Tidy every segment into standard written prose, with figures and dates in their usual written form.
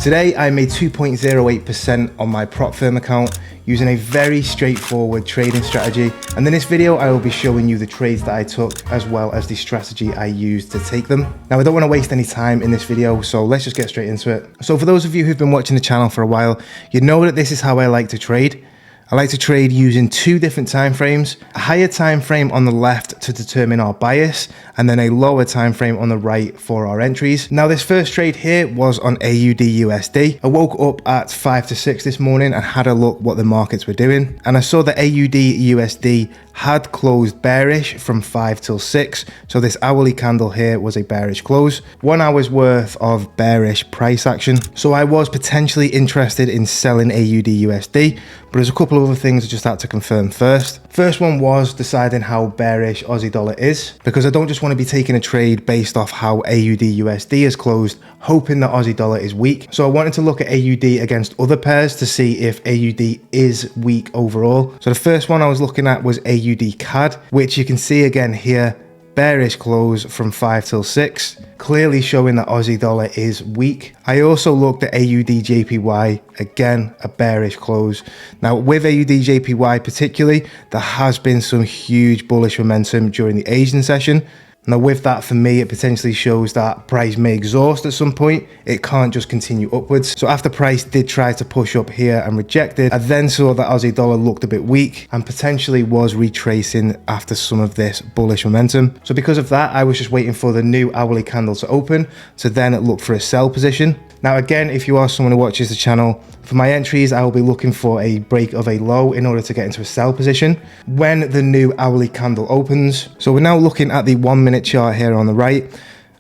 Today I made 2.08% on my prop firm account using a very straightforward trading strategy, and in this video I will be showing you the trades that I took as well as the strategy I used to take them. Now I don't want to waste any time in this video, so let's just get straight into it. So for those of you who've been watching the channel for a while, you know that this is how I like to trade. I like to trade using two different time frames, a higher time frame on the left to determine our bias, and then a lower time frame on the right for our entries. Now this first trade here was on AUD USD. I woke up at 5 to 6 this morning and had a look what the markets were doing, and I saw that AUD USD had closed bearish from 5 till 6, so this hourly candle here was a bearish close, 1 hour's worth of bearish price action. So I was potentially interested in selling AUD USD, but there's a couple of other things I just had to confirm first. First one was deciding how bearish Aussie dollar is, because I don't just want to be taking a trade based off how AUD USD is closed, hoping that Aussie dollar is weak. So I wanted to look at AUD against other pairs to see if AUD is weak overall. So the first one I was looking at was AUD CAD, which you can see again here, bearish close from 5 till 6, clearly showing that Aussie dollar is weak. I also looked at AUD JPY, again a bearish close. Now with AUD JPY particularly, there has been some huge bullish momentum during the Asian session. Now with that, for me, it potentially shows that price may exhaust at some point. It can't just continue upwards. So after price did try to push up here and rejected, I then saw that Aussie dollar looked a bit weak and potentially was retracing after some of this bullish momentum. So because of that, I was just waiting for the new hourly candle to open to then look for a sell position. Now again, if you are someone who watches the channel, for my entries, I will be looking for a break of a low in order to get into a sell position when the new hourly candle opens. So we're now looking at the 1 minute chart here on the right.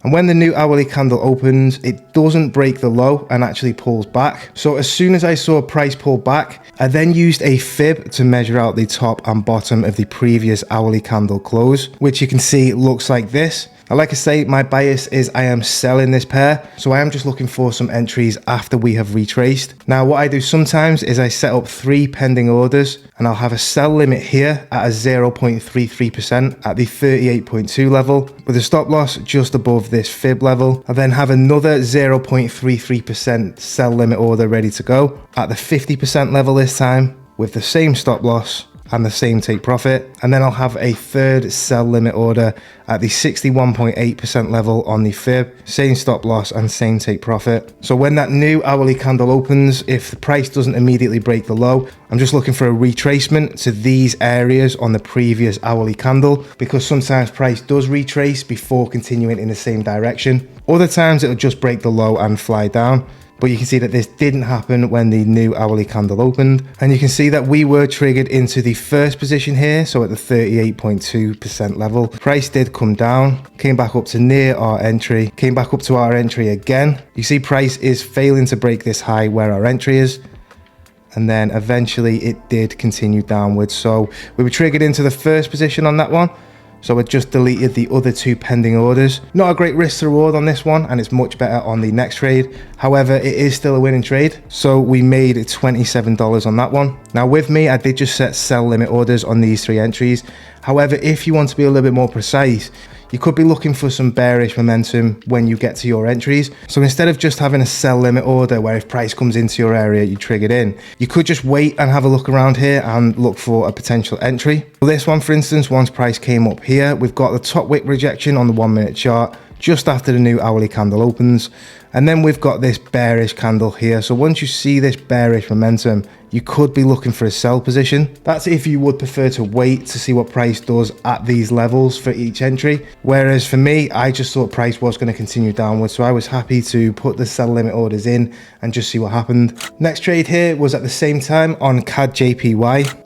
And when the new hourly candle opens, it doesn't break the low and actually pulls back. So as soon as I saw price pull back, I then used a fib to measure out the top and bottom of the previous hourly candle close, which you can see looks like this. Now, like I say, my bias is I am selling this pair, so I am just looking for some entries after we have retraced. Now, what I do sometimes is I set up 3 pending orders, and I'll have a sell limit here at a 0.33% at the 38.2 level, with a stop loss just above this fib level. I then have another 0.33% sell limit order ready to go at the 50% level this time, with the same stop loss and the same take profit. And then I'll have a third sell limit order at the 61.8% level on the fib, same stop loss and same take profit. So when that new hourly candle opens, if the price doesn't immediately break the low, I'm just looking for a retracement to these areas on the previous hourly candle, because sometimes price does retrace before continuing in the same direction. Other times it'll just break the low and fly down. But you can see that this didn't happen when the new hourly candle opened. And you can see that we were triggered into the first position here, so at the 38.2% level. Price did come down, came back up to near our entry, came back up to our entry again. You see price is failing to break this high where our entry is. And then eventually it did continue downwards. So we were triggered into the first position on that one. So I just deleted the other 2 pending orders. Not a great risk to reward on this one, and it's much better on the next trade. However, it is still a winning trade. So we made $27 on that one. Now with me, I did just set sell limit orders on these 3 entries. However, if you want to be a little bit more precise, you could be looking for some bearish momentum when you get to your entries. So instead of just having a sell limit order where if price comes into your area, you trigger it in, you could just wait and have a look around here and look for a potential entry. For this one, for instance, once price came up here, we've got the top wick rejection on the 1 minute chart just after the new hourly candle opens. And then we've got this bearish candle here. So once you see this bearish momentum, you could be looking for a sell position. That's if you would prefer to wait to see what price does at these levels for each entry. Whereas for me, I just thought price was going to continue downwards. So I was happy to put the sell limit orders in and just see what happened. Next trade here was at the same time on cadjpy.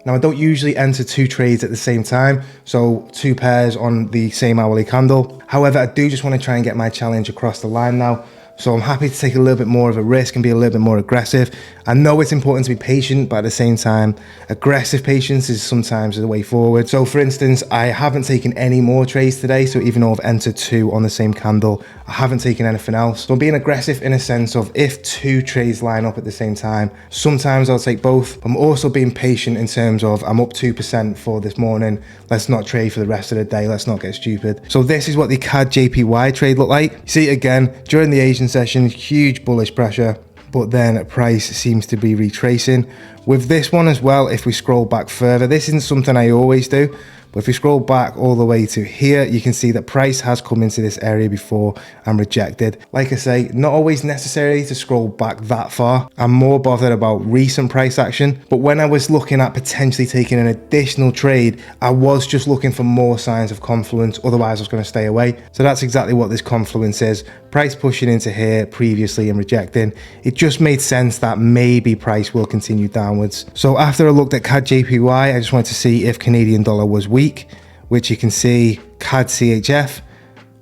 Now I don't usually enter 2 trades at the same time, so 2 pairs on the same hourly candle. However, I do just want to try and get my challenge across the line now. So I'm happy to take a little bit more of a risk and be a little bit more aggressive. I know it's important to be patient, but at the same time, aggressive patience is sometimes the way forward. So for instance, I haven't taken any more trades today. So even though I've entered 2 on the same candle, I haven't taken anything else. So I'm being aggressive in a sense of if 2 trades line up at the same time, sometimes I'll take both. I'm also being patient in terms of I'm up 2% for this morning. Let's not trade for the rest of the day. Let's not get stupid. So this is what the cadjpy trade looked like. You see it again during the Asian session, huge bullish pressure. but then price seems to be retracing. With this one as well, if we scroll back further, this isn't something I always do, but if we scroll back all the way to here, you can see that price has come into this area before and rejected. Like I say, not always necessary to scroll back that far. I'm more bothered about recent price action, but when I was looking at potentially taking an additional trade, I was just looking for more signs of confluence, otherwise I was going to stay away. So that's exactly what this confluence is. Price pushing into here previously and rejecting. It just made sense that maybe price will continue downwards. So after I looked at cadjpy, I just wanted to see if Canadian dollar was weak, which you can see CAD CHF,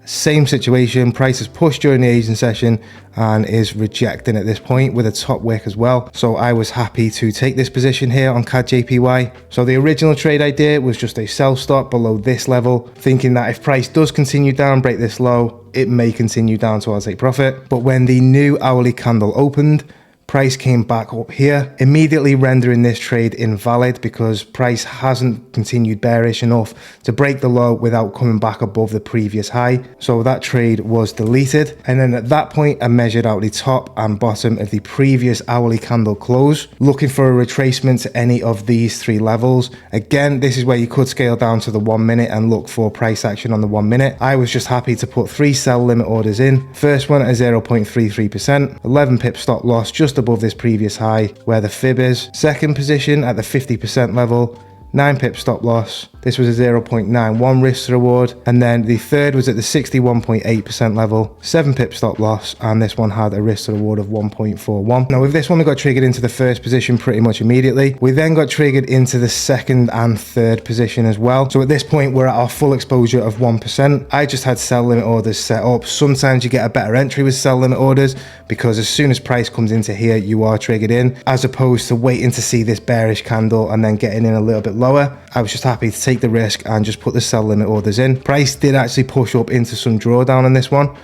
same situation. Price is pushed during the Asian session and is rejecting at this point with a top wick as well. So I was happy to take this position here on cadjpy. So the original trade I did was just a sell stop below this level, thinking that if price does continue down, break this low, it may continue down, so I'll take profit. But when the new hourly candle opened, price came back up here, immediately rendering this trade invalid because price hasn't continued bearish enough to break the low without coming back above the previous high. So that trade was deleted. And then at that point, I measured out the top and bottom of the previous hourly candle close, looking for a retracement to any of these three levels. Again, this is where you could scale down to the 1 minute and look for price action on the 1 minute. I was just happy to put 3 sell limit orders in. First one at 0.33%, 11 pip stop loss, just above this previous high where the fib is. Second position at the 50% level, 9 pip stop loss. This was a 0.91 risk to reward. And then the third was at the 61.8% level, 7 pip stop loss. And this one had a risk to reward of 1.41. Now with this one, we got triggered into the first position pretty much immediately. We then got triggered into the second and third position as well. So at this point, we're at our full exposure of 1%. I just had sell limit orders set up. Sometimes you get a better entry with sell limit orders because as soon as price comes into here, you are triggered in, as opposed to waiting to see this bearish candle and then getting in a little bit lower. I was just happy to take the risk and just put the sell limit orders in. Price did actually push up into some drawdown on this one,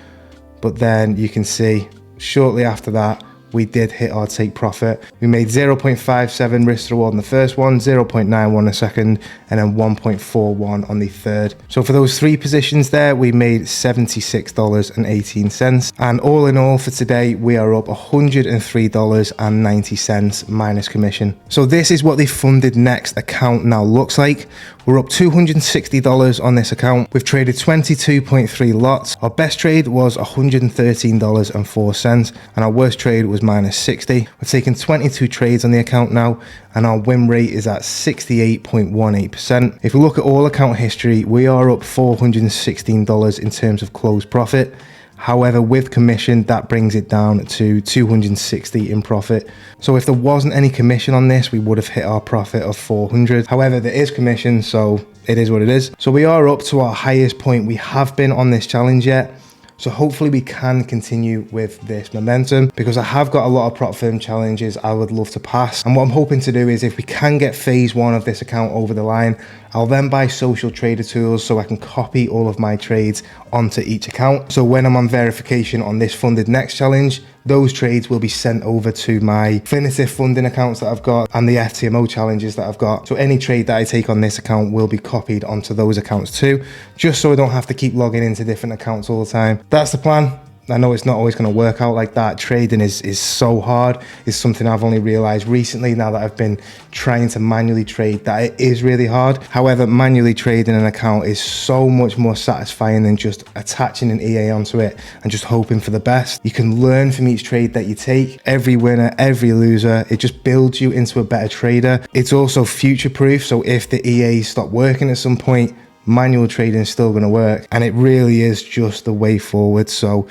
but then you can see shortly after that, we did hit our take profit. We made 0.57 risk to reward on the first one, 0.91 the second, and then 1.41 on the third. So for those three positions there, we made $76.18. And all in all for today, we are up $103.90 minus commission. So this is what the funded next account now looks like. We're up $260 on this account. We've traded 22.3 lots. Our best trade was $113.04, and our worst trade was minus 60. We're taking 22 trades on the account now, and our win rate is at 68.18%. If we look at all account history, we are up $416 in terms of closed profit. However, with commission, that brings it down to 260 in profit. So if there wasn't any commission on this, we would have hit our profit of 400. However, there is commission, so it is what it is. So we are up to our highest point we have been on this challenge yet. So hopefully we can continue with this momentum, because I have got a lot of prop firm challenges I would love to pass. And what I'm hoping to do is, if we can get phase one of this account over the line, I'll then buy social trader tools so I can copy all of my trades onto each account. So when I'm on verification on this funded next challenge, those trades will be sent over to my Definitive funding accounts that I've got and the FTMO challenges that I've got. So any trade that I take on this account will be copied onto those accounts too, just so I don't have to keep logging into different accounts all the time. That's the plan. I know it's not always going to work out like that. Trading is so hard. It's something I've only realized recently, now that I've been trying to manually trade, that it is really hard. However, manually trading an account is so much more satisfying than just attaching an EA onto it and just hoping for the best. You can learn from each trade that you take. Every winner, every loser, it just builds you into a better trader. It's also future proof. So if the EAs stop working at some point, manual trading is still going to work, and it really is just the way forward. So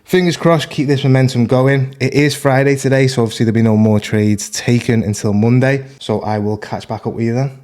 fingers crossed, keep this momentum going. It is Friday today, so obviously there'll be no more trades taken until Monday, so I will catch back up with you then.